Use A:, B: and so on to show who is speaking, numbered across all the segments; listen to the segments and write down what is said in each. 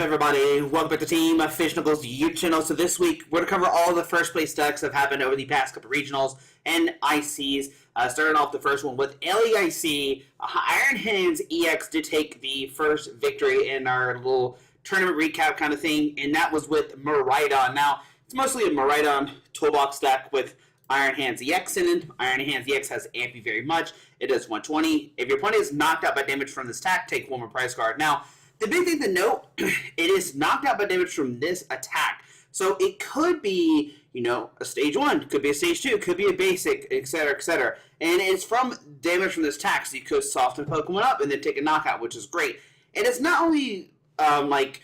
A: everybody? Welcome back to Team Fish Knuckles YouTube channel. So this week, we're going to cover all the first place decks that have happened over the past couple regionals and ICs. Starting off the first one with LEIC, Iron Hands EX did take the first victory in our little tournament recap kind of thing, and that was with Miraidon. Now, it's mostly a Miraidon Toolbox deck with Iron Hands EX in it. Iron Hands EX has Ampy very much. It does 120. If your opponent is knocked out by damage from this attack, take one more prize card. Now, the big thing to note, it is knocked out by damage from this attack. So it could be, you know, a stage 1, could be a stage 2, could be a basic, etc., etc. And it's from damage from this attack, so you could soften Pokemon up and then take a knockout, which is great. And it's not only, like,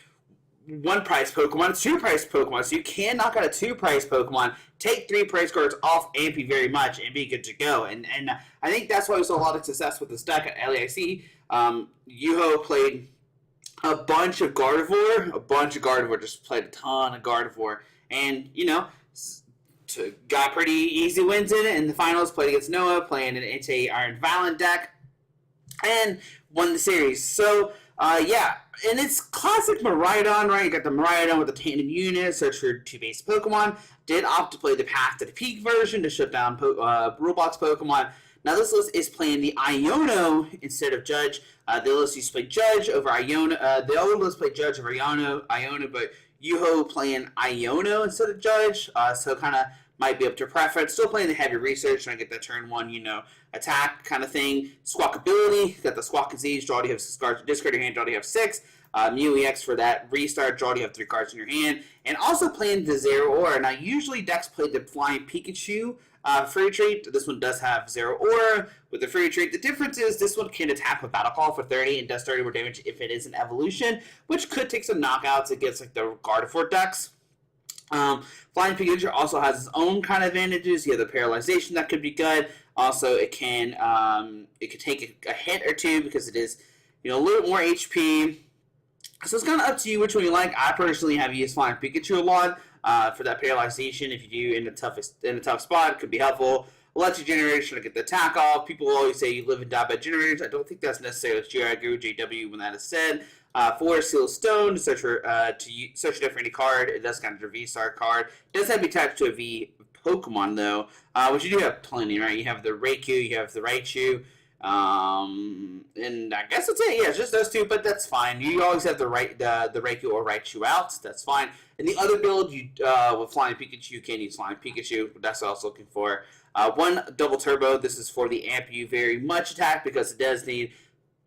A: one prize Pokemon, it's 2 prize Pokemon. So you can knock out a 2 prize Pokemon, take 3 prize cards off Ampy very much, and be good to go. And I think that's why we saw a lot of success with this deck at LAIC. Yuho played a bunch of Gardevoir, just played a ton of Gardevoir, and, you know, got pretty easy wins in it. In the finals, played against Noah, playing an NTA Iron Valiant deck, and won the series. So, yeah, and it's classic Miraidon, right? You got the Miraidon with the tandem unit, search for 2 base Pokemon. Did opt to play the Path to the Peak version to shut down Roblox Pokemon. Now this list is playing the Iono instead of Judge. The list used to play Judge over Iono. The other list played Judge over Iono, but Yuho playing Iono instead of Judge. So kind of might be up to preference. Still playing the heavy research, trying to get that turn 1, you know, attack kind of thing. Squawkabilly, got the Squawk Disease, draw, do you have 6 cards, discard your hand, draw, do you have 6. Mew EX for that restart, draw, do you have 3 cards in your hand. And also playing the Zeraora. Now usually decks play the Flying Pikachu free retreat. This one does have Zeraora with the free retreat. The difference is this one can attack with Battle Call for 30 and does 30 more damage if it is an evolution, which could take some knockouts against like the Gardevoir decks. Flying Pikachu also has its own kind of advantages. You have the paralyzation that could be good. Also, it can take a hit or 2 because it is, you know, a little more HP. So it's kind of up to you which one you like. I personally have used Flying Pikachu a lot for that paralyzation. If you do in a tough spot, it could be helpful. Electric Generator to get the attack off. People always say you live and die by generators. I don't think that's necessarily true. I agree with JW when that is said. 4 Seal Stone to search for it for any card. It does kind of a V-Star card. It does have to be attached to a V Pokemon though, which you do have plenty, right? You have the Raikou, you have the Raichu. And I guess that's it. Yeah, it's just those 2, but that's fine. You always have the Raikou or Raichu out. That's fine. And the other build, you with Flying Pikachu, you can use Flying Pikachu. That's what I was looking for. 1 Double Turbo. This is for the Ampy very much attack because it does need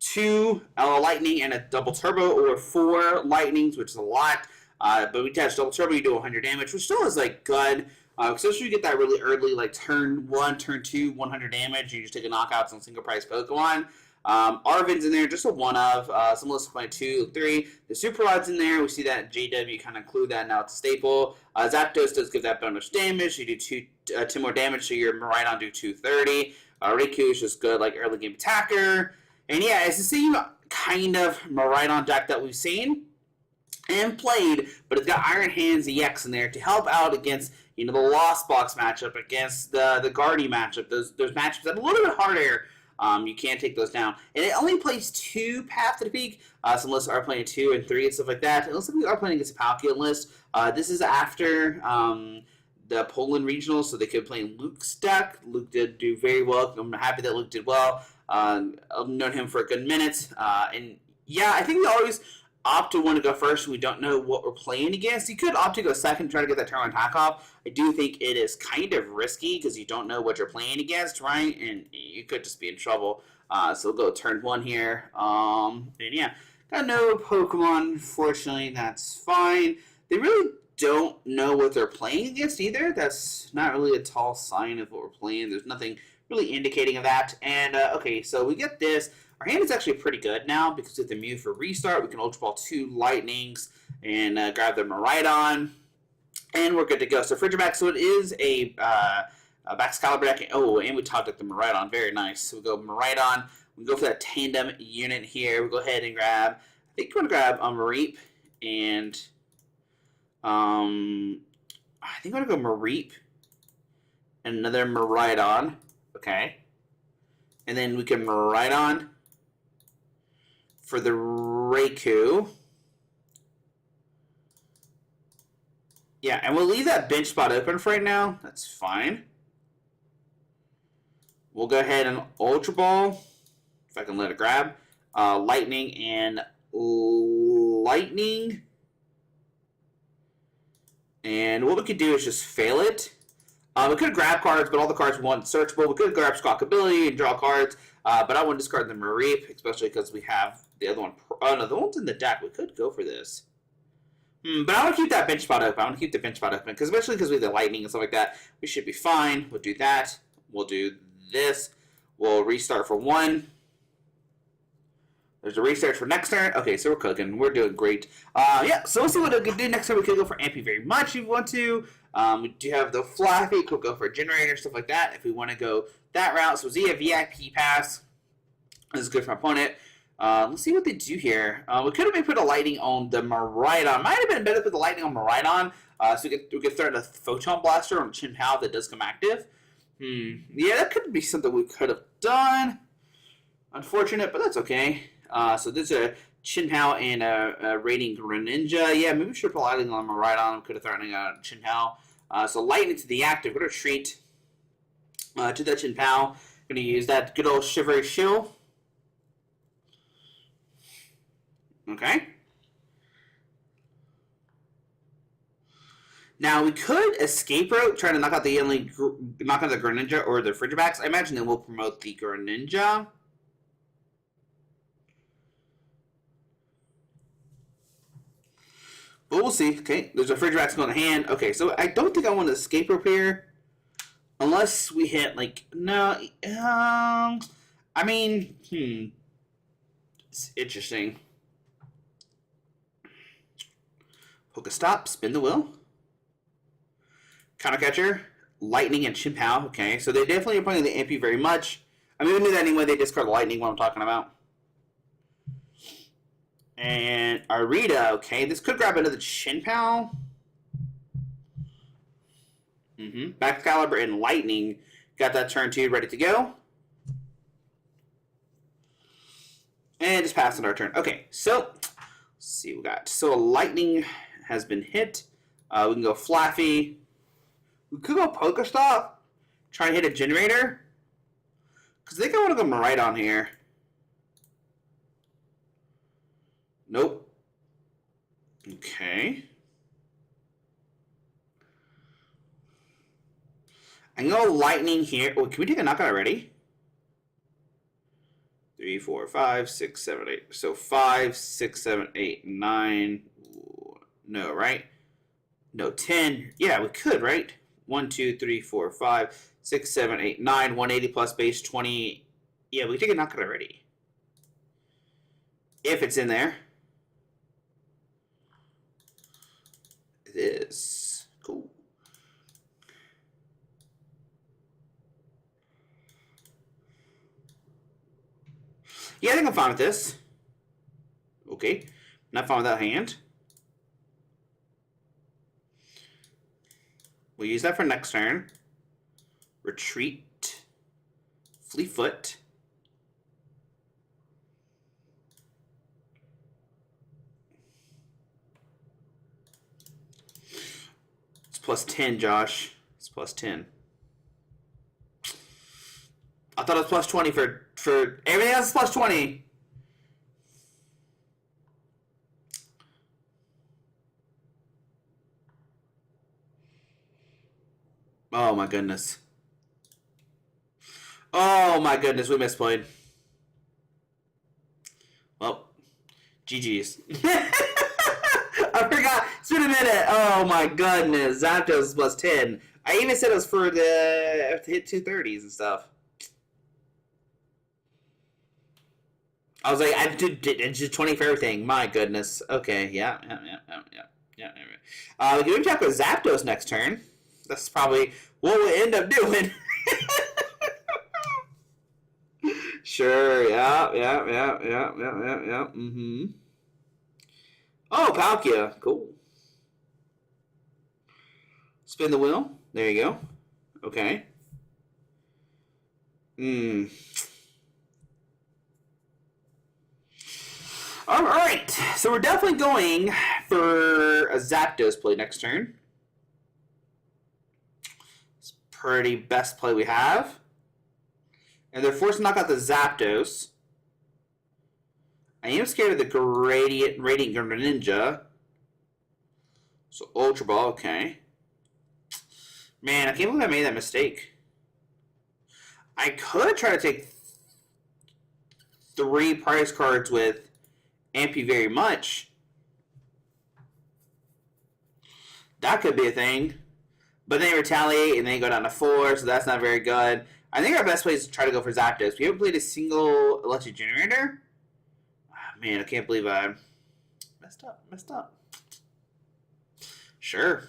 A: 2 Lightning and a Double Turbo, or 4 Lightnings, which is a lot. But we attach Double Turbo, you do 100 damage, which still is like good. Especially you get that really early, like turn 1, turn 2, 100 damage. You just take a knockouts on single price Pokemon. Arven's in there, just a one of. Some lists play 2, 3. The Super Rod's in there. We see that JW kind of include that now. It's a staple. Zapdos does give that bonus damage. You do 2 more damage, so your Miraidon do 230. Raikou is just good, like early game attacker. And yeah, it's the same kind of Miraidon deck that we've seen and played, but it's got Iron Hands EX in there to help out against, you know, the Lost Box matchup, against the Guardy matchup. Those matchups that are a little bit harder. You can't take those down. And it only plays 2 Path to the Peak. Some lists are playing 2 and 3 and stuff like that. It looks like we are playing against a Palkia list. This is after the Poland regional, so they could play Luke's deck. Luke did do very well. I'm happy that Luke did well. I've known him for a good minute. And yeah, I think we always opt to want to go first. We don't know what we're playing against. You could opt to go second, try to get that turn 1 attack off. I do think it is kind of risky because you don't know what you're playing against, right? And you could just be in trouble. So we'll go turn 1 here. And yeah, got no Pokemon, unfortunately. That's fine. They really don't know what they're playing against either. That's not really a tall sign of what we're playing. There's nothing really indicating of that. And okay, so we get this. Our hand is actually pretty good now because with the Mew for restart, we can Ultra Ball 2 Lightnings and grab the Miraidon, and we're good to go. So Frigiback, so it is a Baxcalibur deck. Oh, and we top deck the Miraidon. Very nice. So we go Miraidon. We go for that tandem unit here. We go ahead and grab, I think we're going to grab Mareep, and I think I'm going to go Mareep and another Miraidon. Okay. And then we can Miraidon for the Raikou. Yeah, and we'll leave that bench spot open for right now. That's fine. We'll go ahead and Ultra Ball, if I can let it grab. Lightning and Lightning. And what we could do is just fail it. We could grab cards, but all the cards we want searchable. We could grab Squawkabilly and draw cards, but I want to discard the Mareep, especially because we have the other one. Oh, no, the one's in the deck. We could go for this. But I want to keep that bench spot open. I want to keep the bench spot open, especially because we have the Lightning and stuff like that. We should be fine. We'll do that. We'll do this. We'll restart for 1. There's a restart for next turn. Okay, so we're cooking. We're doing great. Yeah, so we'll see what we can do next turn. We could go for Ampy very much if we want to. We do have the Flaaffy. Could go for a generator, stuff like that, if we want to go that route. So Zia VIP pass. This is good for my opponent. Let's see what they do here. We could have maybe put a Lightning on the Miraidon. Might have been better to put the Lightning on Miraidon. So we could throw in a Photon Blaster on Chin Pao that does come active. Yeah, that could be something we could have done. Unfortunate, but that's okay. So there's a Chin Pao and a Raiding Greninja. Yeah, maybe we should put Lightning on Miraidon. Could have thrown in a Chin Pao. So Lightning to the active. We're going to retreat to that Chin Pao. Going to use that good old Shivery Shield. Okay. Now we could escape route, try to knock out the Greninja or the Frigibax. I imagine they will promote the Greninja. But we'll see. Okay, there's a Frigibax going to hand. Okay, so I don't think I want to escape rope here, unless we hit like no. I mean, it's interesting. Pokestop, spin the wheel. Counter Catcher, Lightning, and Chin Pao. Okay, so they definitely are playing the MP very much. I mean, we knew that anyway. They discard the Lightning, what I'm talking about. And Arita, okay. This could grab another Chin Pao. Back Caliber and Lightning. Got that turn 2 ready to go. And just passing our turn. Okay, so let's see what we got. So Lightning has been hit. We can go Flaaffy. We could go Pokestop. Try and hit a generator. Because I think I want to go Miraidon here. Nope. Okay. I can go Lightning here. Oh, can we take a knockout already? 3, 4, 5, 6, 7, 8. So 5, 6, 7, 8, 9. No, right? No, 10. Yeah, we could, right? 1, 2, 3, 4, 5, 6, 7, 8, 9. 180 plus base 20. Yeah, we can take a knockout already. If it's in there. It is. Cool. Yeah, I think I'm fine with this. Okay. Not fine with that hand. We'll use that for next turn. Retreat. Fleetfoot. It's plus 10, Josh. It's plus 10. I thought it was plus 20 for everything else is plus 20. Oh my goodness. Oh my goodness, we misplayed. Well, GG's. I forgot. It's been a minute. Oh my goodness. Zapdos plus 10. I even said it was for the to hit 230s and stuff. I was like, I did just 20 for everything. My goodness. Okay, yeah. We can talk with Zapdos next turn. That's probably what we'll end up doing. Sure, yeah. Oh, Palkia. Cool. Spin the wheel. There you go. Okay. Alright, so we're definitely going for a Zapdos play next turn. pretty best play we have. And they're forced to knock out the Zapdos. I am scared of the Radiant Greninja. So Ultra Ball, okay. Man, I can't believe I made that mistake. I could try to take 3 prize cards with Ampy very much. That could be a thing. But then they retaliate and then go down to 4, so that's not very good. I think our best play is to try to go for Zapdos. We haven't played a single Electric Generator. Oh, man, I can't believe I messed up. Sure.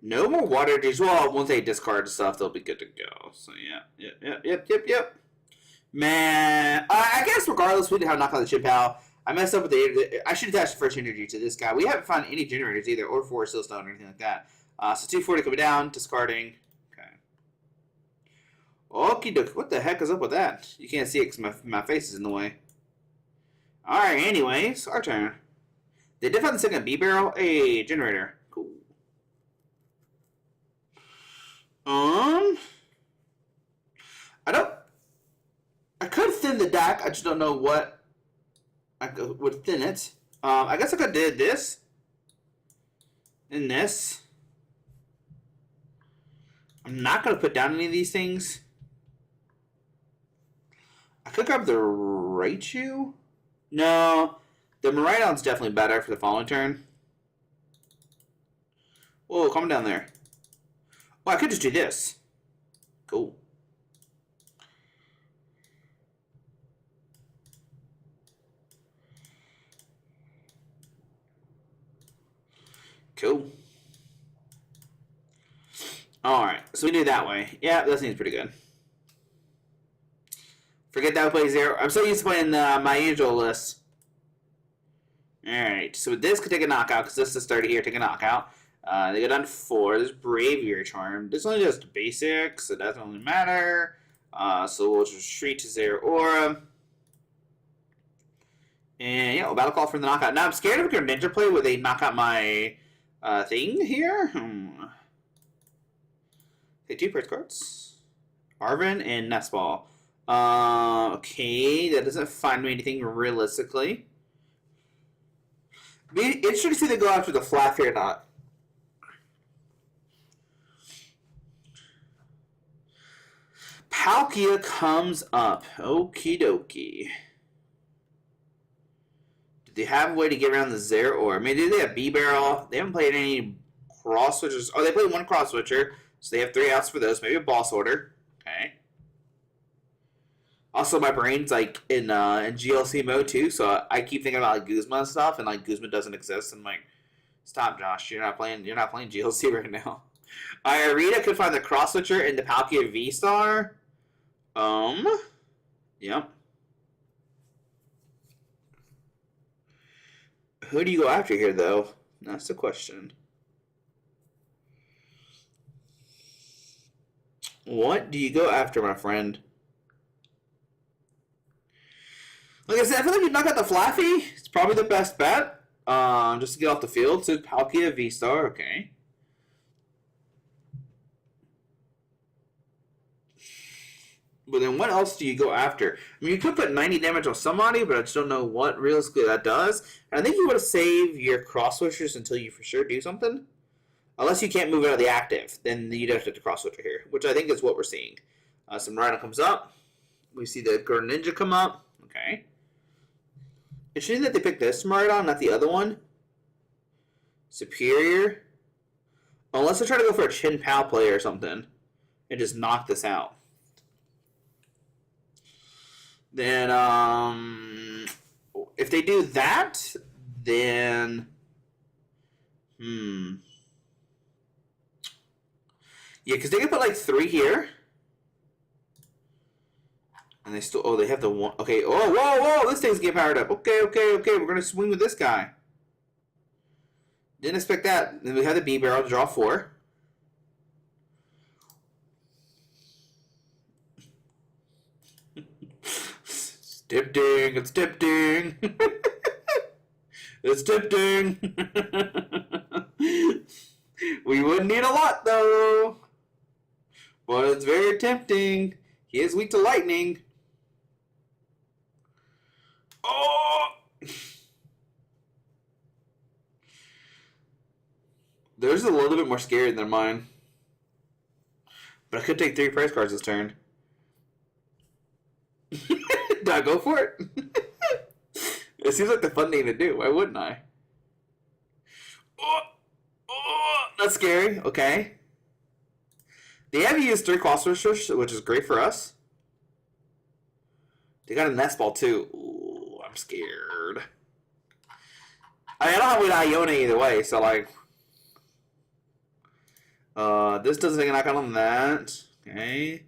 A: No more water G's. Well, once they discard stuff, they'll be good to go. So, yep. Man, I guess regardless, we didn't have knock on the Chip PAL. I messed up with the... I should attach the first energy to this guy. We haven't found any generators either, or 4 Sealstone or anything like that. So 240 coming down, discarding. Okay. Okie dokie. What the heck is up with that? You can't see it because my face is in the way. Alright, anyways, our turn. They did find the second B-Barrel. A generator. Cool. I could thin the deck. I just don't know what I would thin it. I guess I could do this. And this. I'm not going to put down any of these things. I could grab the Raichu. No. The Miraidon's definitely better for the following turn. Whoa, calm down there. Oh, I could just do this. Cool. Cool. Alright, so we do it that way. Yeah, that seems pretty good. Forget that we play 0. I'm so used to playing my usual list. Alright, so this could take a knockout, because this is 30 here, take a knockout. They go down to 4. There's Bravery Charm. This only does basic, so that doesn't really matter. So we'll just retreat to Zeraora. And yeah, we'll battle call for the knockout. Now I'm scared of a Greninja play where they knock out my thing here. Okay, 2 prize cards. Arven and Nestball. Okay, that doesn't find me anything realistically. Be interesting to see if they go after the Flaaffy or not. Palkia comes up. Okie dokie. Do they have a way to get around the Zeraora? I mean, do they have B-Barrel? They haven't played any cross switchers. Oh, they played 1 cross switcher. So they have 3 outs for those. Maybe a boss order. Okay. Also, my brain's like in GLC mode too, so I keep thinking about like Guzma and stuff, and like Guzma doesn't exist. And I'm like, stop, Josh. You're not playing GLC right now. Irina could find the cross switcher in the Palkia V-Star. Yep. Who do you go after here, though? That's the question. What do you go after, my friend? Like I said, I feel like you knock out the Flaaffy. It's probably the best bet. Just to get off the field. So Palkia V-Star, okay. But then what else do you go after? I mean, you could put 90 damage on somebody, but I just don't know what realistically that does. And I think you want to save your cross switchers until you for sure do something. Unless you can't move out of the active, then you'd have to cross switcher here, which I think is what we're seeing. Some Miraidon comes up. We see the Greninja come up. Okay. Interesting that they picked this Miraidon, not the other one. Superior. Unless they try to go for a Chin PAL play or something and just knock this out. Then, if they do that, then, yeah, because they can put like 3 here, and they still, they have the 1, okay, whoa, this thing's getting powered up, okay, we're gonna swing with this guy. Didn't expect that. Then we have the B-Barrel to draw 4. Tempting, it's tempting. It's tempting. We wouldn't need a lot, though. But it's very tempting. He is weak to lightning. Oh! Theirs is a little bit more scary than mine. But I could take 3 prize cards this turn. Do I go for it? It seems like the fun thing to do. Why wouldn't I? Oh, that's scary. Okay. They have used 3 Claw Switchers, which is great for us. They got a Nest Ball too. Ooh, I'm scared. I don't have with Iono either way, so like... this doesn't take a knockout on that. Okay.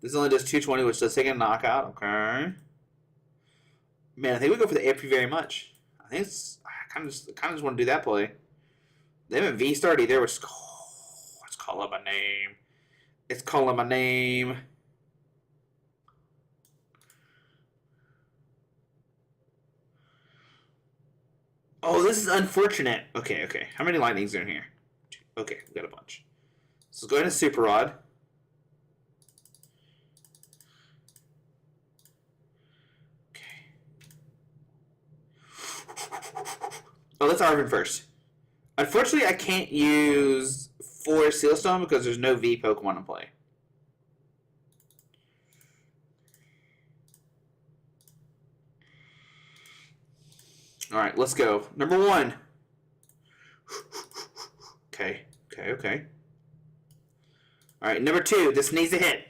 A: This only does 220, which does take a knockout. Okay. Man, I think we go for the AP very much. I think it's... I kind of just want to do that play. They haven't V-starred either, which is... Oh, let's call up a name. It's calling my name. Oh, this is unfortunate. Okay, okay. How many lightnings are in here? 2. Okay, we got a bunch. So let's go ahead and Super Rod. Okay. Oh, let's Arven first. Unfortunately, I can't use 4 Sealstone because there's no V Pokemon in play. Alright, let's go. Number 1. Okay, okay, okay. Alright, number 2. This needs a hit.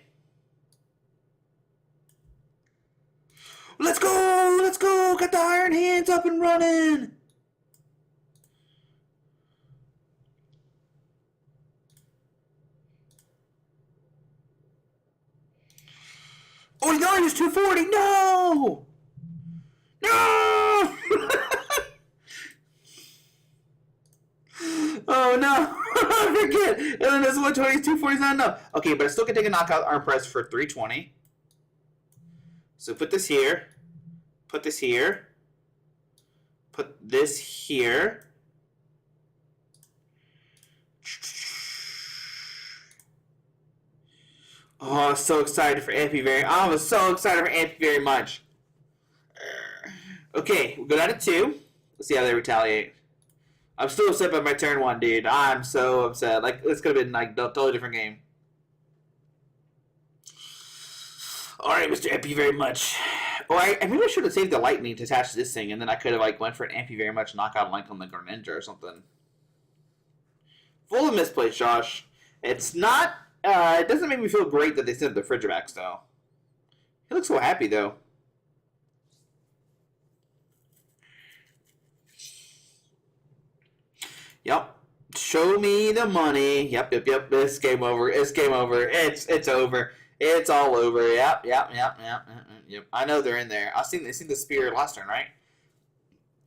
A: Let's go! Let's go! Get the Iron Hands up and running! Oh, no, he was 240. No! No! Oh, no. I forget. And then this 120, 240 is not enough. Okay, but I still can take a knockout arm press for 320. So put this here. Put this here. Put this here. Oh, I was so excited for Ampy very. I was so excited for Ampy very much. Okay, we'll go down to 2. Let's see how they retaliate. I'm still upset by my turn 1, dude. I'm so upset. Like, this could have been like a totally different game. Alright, Mr. Ampy very much. Oh, I maybe I should have saved the lightning to attach to this thing, and then I could have like went for an Ampy very much knockout like on the Greninja or something. Full of misplays, Josh. It's not. It doesn't make me feel great that they sent the Frigivax, though. He looks so happy, though. Yep. Show me the money. Yep. It's game over. It's game over. It's over. It's all over. Yep. I know they're in there. They seen the Superior last turn, right?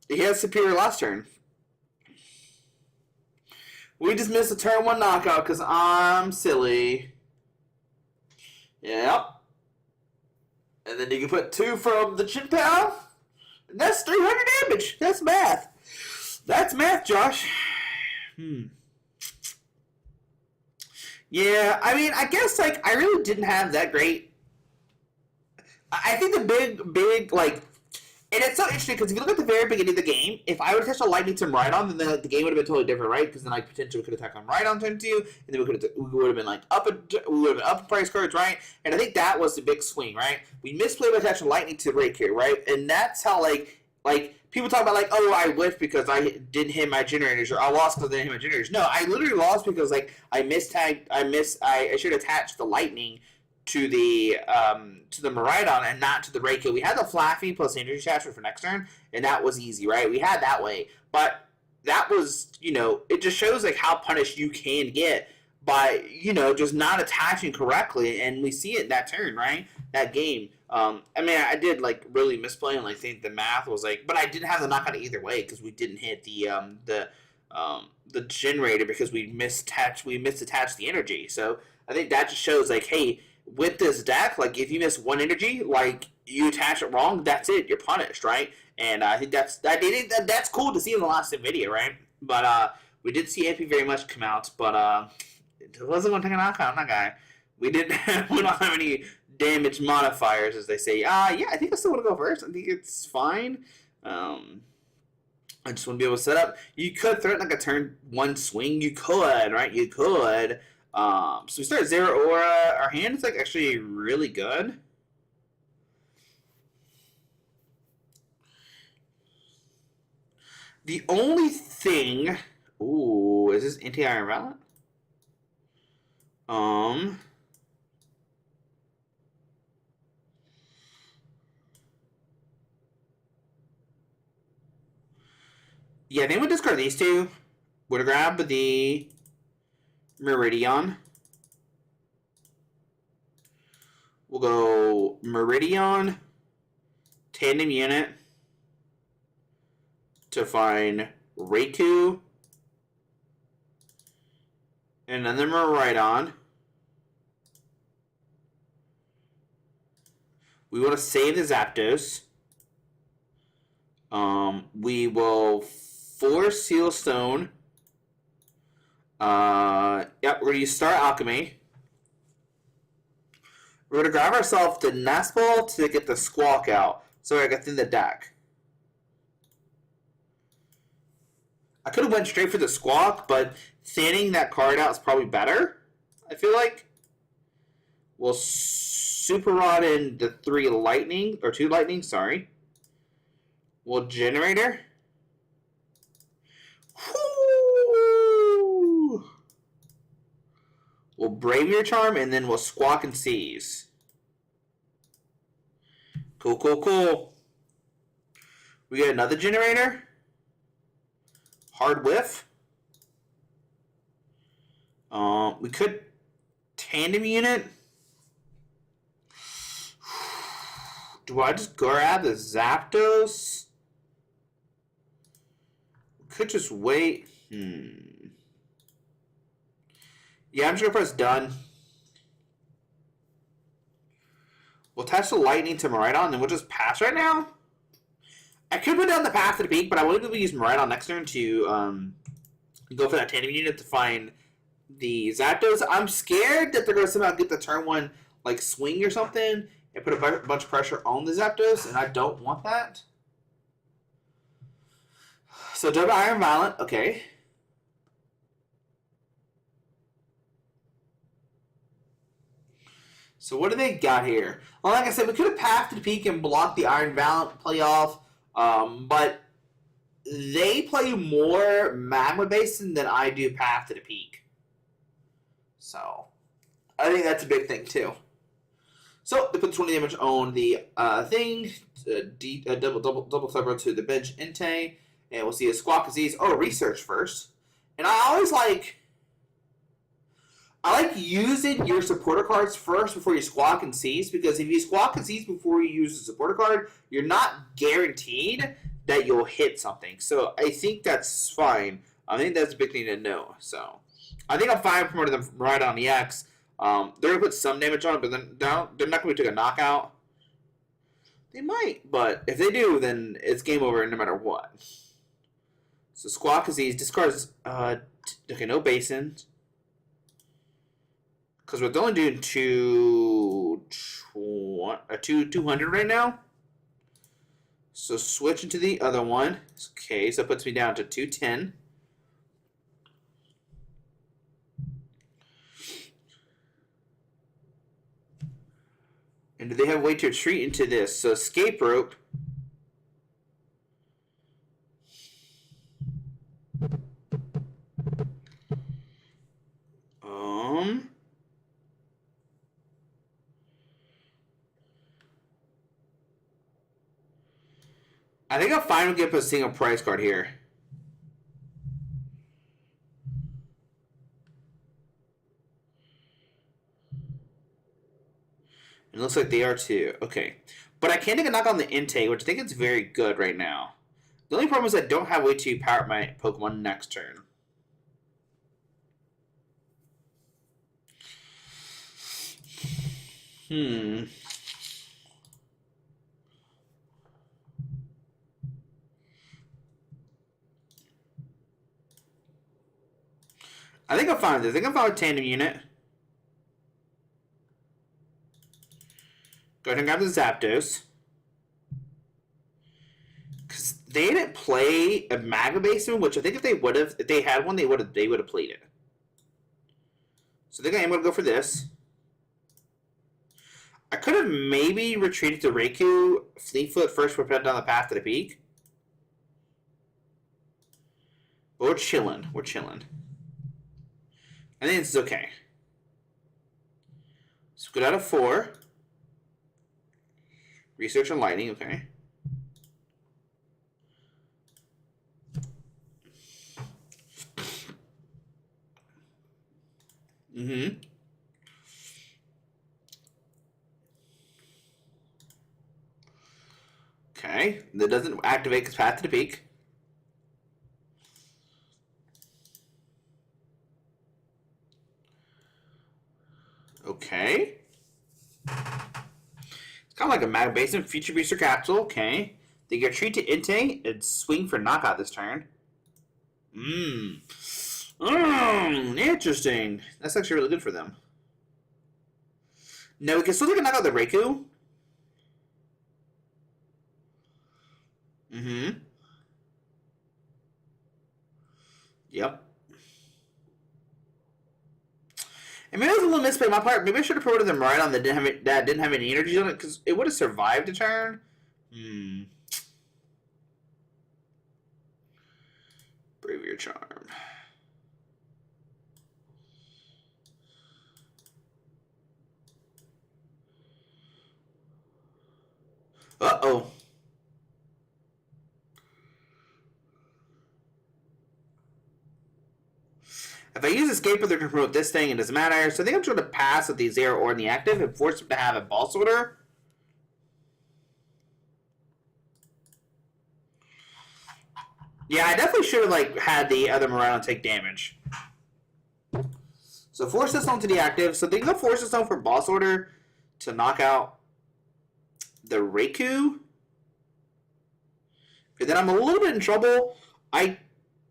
A: He has Superior last turn. We just missed a turn 1 knockout because I'm silly. Yep. And then you can put 2 from the Chin PAL. And that's 300 damage. That's math. That's math, Josh. Yeah, I mean, I guess, like, I really didn't have that great... I think the big, like... And it's so interesting, because if you look at the very beginning of the game, if I would have touched a lightning to Miraidon, then the game would have been totally different, right? Because then, like, potentially we could attack on Miraidon turn 2, and then we would have been, like, up in price cards, right? And I think that was the big swing, right? We misplayed by attaching lightning to Raikou, right? And that's how, like, people talk about, like, oh, I whiffed because I didn't hit my generators, or I lost because I didn't hit my generators. No, I literally lost because, like, I should attach the lightning to the Miraidon and not to the Raikou. We had the Flaaffy plus energy attachment for next turn, and that was easy, right? We had that way. But that was, it just shows, like, how punished you can get by, just not attaching correctly, and we see it that turn, right? That game. I mean, I did, like, really misplay and, like, think the math was, like, but I didn't have the knockout either way because we didn't hit the generator because we misattached the energy. So I think that just shows, like, hey, with this deck, like, if you miss 1 energy, like, you attach it wrong, that's it. You're punished, right? And I think that's cool to see in the last video, right? But We did see AP very much come out, but it wasn't going to take a knockout, that guy. We don't have any damage modifiers, as they say. Yeah, I think I still want to go first. I think it's fine. I just want to be able to set up. You could threaten like a turn 1 swing. You could, right? You could. So we start Zeraora. Our hand is like actually really good. The only thing... Ooh, is this anti-iron valent? Yeah, then we discard these two. We'll grab the Miraidon. We'll go Miraidon, Tandem Unit to find Raikou, and then the Miraidon. We want to save the Zapdos. We will force Seal Stone. Yep, we're going to use Star Alchemy. We're going to grab ourselves the Nest Ball to get the Squawk out. So I got in the deck. I could have went straight for the Squawk, but thinning that card out is probably better, I feel like. We'll Super Rod in the 2 lightning, sorry. We'll Generator. Woo! We'll Bravery Charm, and then we'll Squawk and Seize. Cool. We get another Generator. Hard Whiff. We could Tandem Unit. Do I just grab the Zapdos? Could just wait. Yeah, I'm just gonna press done. We'll attach the lightning to Miraidon, and then we'll just pass right now. I could put down the path to the peak, but I would use Miraidon next turn to go for that tandem unit to find the Zapdos. I'm scared that they're gonna somehow get the turn 1 like swing or something and put a bunch of pressure on the Zapdos, and I don't want that. So double Iron Valent, okay. So what do they got here? Well, like I said, we could have pathed to the peak and blocked the Iron Valent playoff, but they play more Magma Basin than I do Path to the Peak. So I think that's a big thing too. So they put 20 damage on the thing, double throw to the bench Entei, and we'll see a Squawkabilly or research first. And I always like using your supporter cards first before you Squawk and Seize, because if you Squawk and Seize before you use the supporter card, you're not guaranteed that you'll hit something. So I think that's fine. I think that's a big thing to know. So I think I'm fine promoting them right on the X. They're going to put some damage on it, but then they're not going to take a knockout. They might, but if they do, then it's game over no matter what. So Squawkabilly discards, okay, no basins. Because we're only doing 200 right now. So switch into the other one. Okay, so it puts me down to 210. And do they have a way to retreat into this? So escape rope. I think I'm fine with getting a single price card here. It looks like they are too. Okay. But I can take a knock on the Entei, which I think is very good right now. The only problem is I don't have a way to power up my Pokemon next turn. I think I'm fine with this. I think I'm fine with Tandem Unit. Go ahead and grab the Zapdos. Because they didn't play a Magma Basin, which I think if they had one, they would have played it. So I think I am going to go for this. I could have maybe retreated to Raikou Fleetfoot first for down the path to the peak. But we're chilling. We're chilling. I think this is okay. So good out of 4. Research on lightning, okay. Okay, that doesn't activate because path to the peak. Okay. It's kind of like a Magma Basin Future Booster Capsule. Okay. They get retreat to Entei and swing for knockout this turn. Interesting. That's actually really good for them. Now we can still take a knockout the Raikou. Yep. And maybe it was a little misplay on my part. Maybe I should have promoted them Miraidon that didn't have any energy on it, because it would have survived a turn. Bravery Charm. Uh-oh. If I use Escape, they're going to promote this thing, it doesn't matter. So I think I'm trying to pass with the Zeraora in the active and force them to have a ball sorter. Yeah, I definitely should have had the other Miraidon take damage. So force this on to the active. So they can go force this on for ball sorter to knock out the Raikou. And then I'm a little bit in trouble. I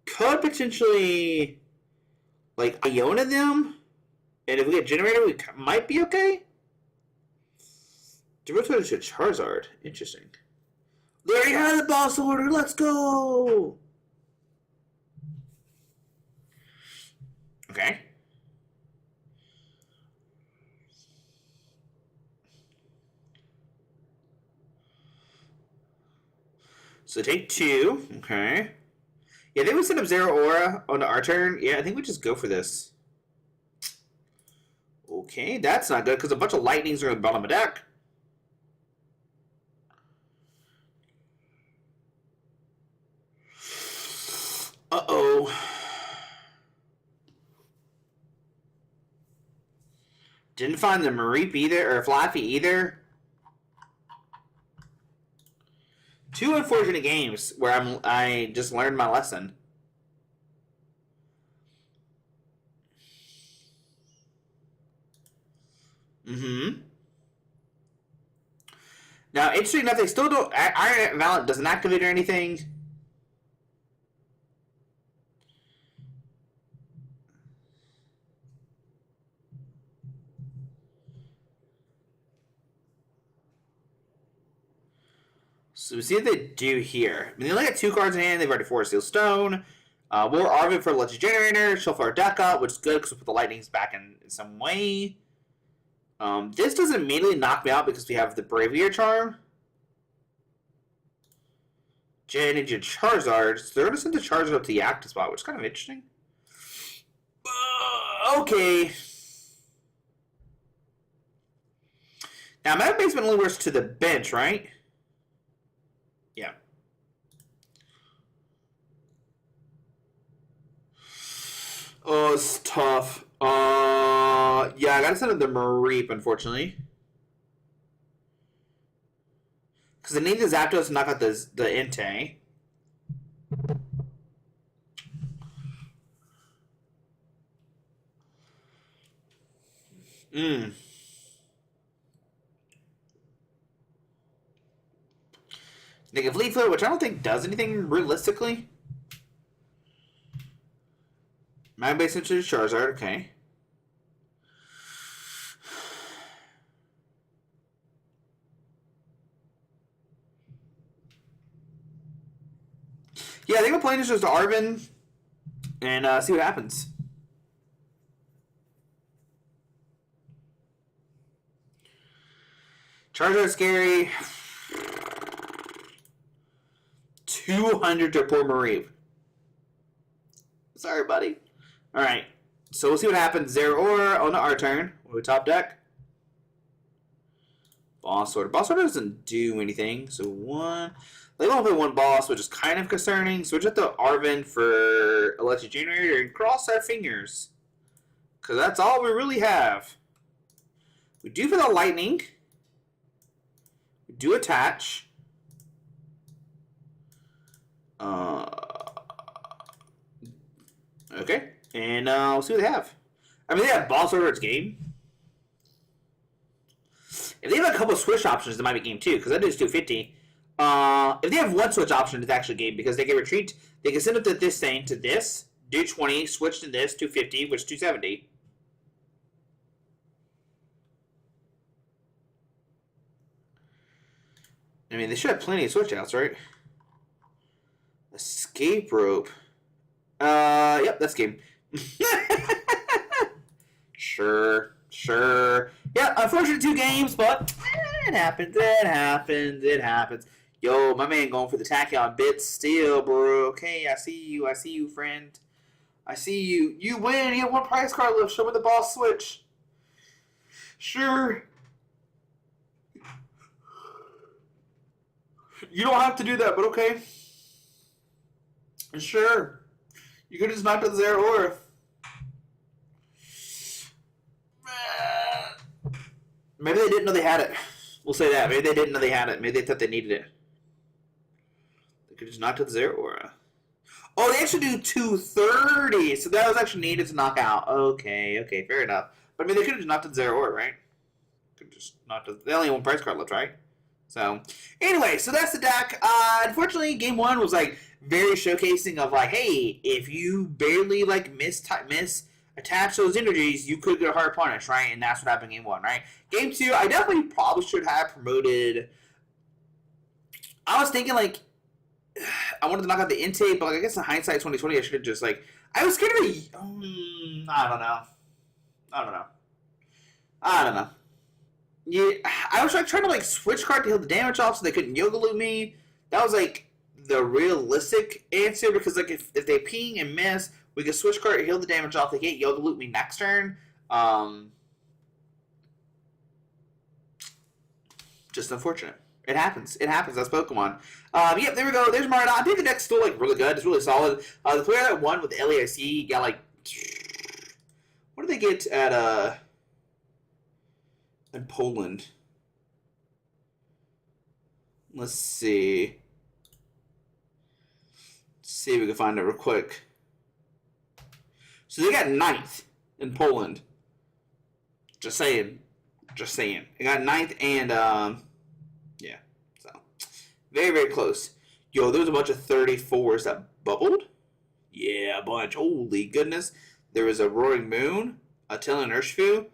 A: could potentially Iono them, and if we get Generator, we might be okay. Generator to Charizard. Interesting. They already had the ball sorter. Let's go. Okay. So take 2. Okay. Yeah, they would set up Zeraora on our turn. Yeah, I think we just go for this. Okay, that's not good because a bunch of lightnings are on the bottom of the deck. Uh-oh. Didn't find the Mareep either, or Flaaffy either. 2 unfortunate games where I just learned my lesson. Now, interesting enough, they still don't. Iron Valent doesn't activate or anything. So we see what they do here. I mean, they only got 2 cards in hand. They've already forced Steel Stone. More Arven for Electric Generator. Shuffle our deck up, which is good because we put the lightnings back in some way. This doesn't immediately knock me out because we have the Bravery Charm. Gen into Charizard. So they're going to send the Charizard up to the active spot, which is kind of interesting. Okay. Now, Meta Basement only works to the bench, right? Yeah. Oh, it's tough. Yeah, I gotta send up the Mareep, unfortunately. Because I need the Zapdos to knock out the Entei. Negative Leaflet, which I don't think does anything realistically. My base into Charizard, okay. Yeah, I think we're playing this just Arven and see what happens. Charizard scary. 200 to poor Mareep. Sorry, buddy. Alright, so we'll see what happens. Zeraora on our turn. We top deck. Boss Order. Boss Order doesn't do anything. So one. They only play one boss, which is kind of concerning. Switch it to Arven for Electric Generator and cross our fingers. Because that's all we really have. We do for the lightning. We do attach. Okay. And we'll see what they have. I mean, they have Boss Order, it's game. If they have a couple of switch options, it might be game too, because that is 250. If they have one switch option, it's actually game, because they can retreat. They can send up to this thing to this, do 20, switch to this, 250, which is 270. I mean, they should have plenty of switch outs, right? Escape rope. Yep, that's game. Sure. Yeah, unfortunate 2 games, but it happens. Yo, my man going for the Tachyon bits still, bro. Okay, I see you, friend. I see you. You win. You have 1 prize card left. Show me the boss switch. Sure. You don't have to do that, but okay. Sure. You could just knock out Zeraora. Maybe they didn't know they had it. We'll say that. Maybe they didn't know they had it. Maybe they thought they needed it. They could just knock out Zeraora. Oh, they actually do 230. So that was actually needed to knock out. Okay, fair enough. But I mean, they could have just knocked out Zeraora, right? Could just knocked out. They only have 1 prize card left, right? So, anyway, so that's the deck. Unfortunately, game 1 was like very showcasing of like, hey, if you barely like miss attach those energies, you could get a hard punish, right? And that's what happened in game 1, right? Game 2, I definitely probably should have promoted. I was thinking like I wanted to knock out the intake, but like I guess in hindsight 2020, I should have just like I was kind of I don't know. Yeah, I was like trying to like switch card to heal the damage off so they couldn't yoga loop me. That was like the realistic answer because like if they ping and miss, we could switch card, heal the damage off. They can't yoga loop me next turn. Just unfortunate. It happens. That's Pokemon. Yep, there we go. There's Miraidon. I think the deck's still like really good. It's really solid. The player that won with LAIC got like what did they get at in Poland? Let's see. See if we can find it real quick. So they got 9th in Poland. Just saying. They got 9th and yeah. So very, very close. Yo, there was a bunch of 34s that bubbled. Yeah, a bunch. Holy goodness. There was a Roaring Moon, a Talon Urshifu,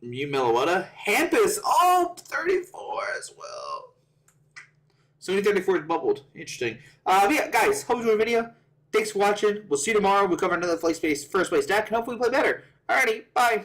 A: Mew Meloetta, Hampus, 34 as well. So many 34s bubbled. Interesting. Yeah, guys, hope you enjoyed the video. Thanks for watching. We'll see you tomorrow. We'll cover another first place deck, and hopefully play better. Alrighty, bye.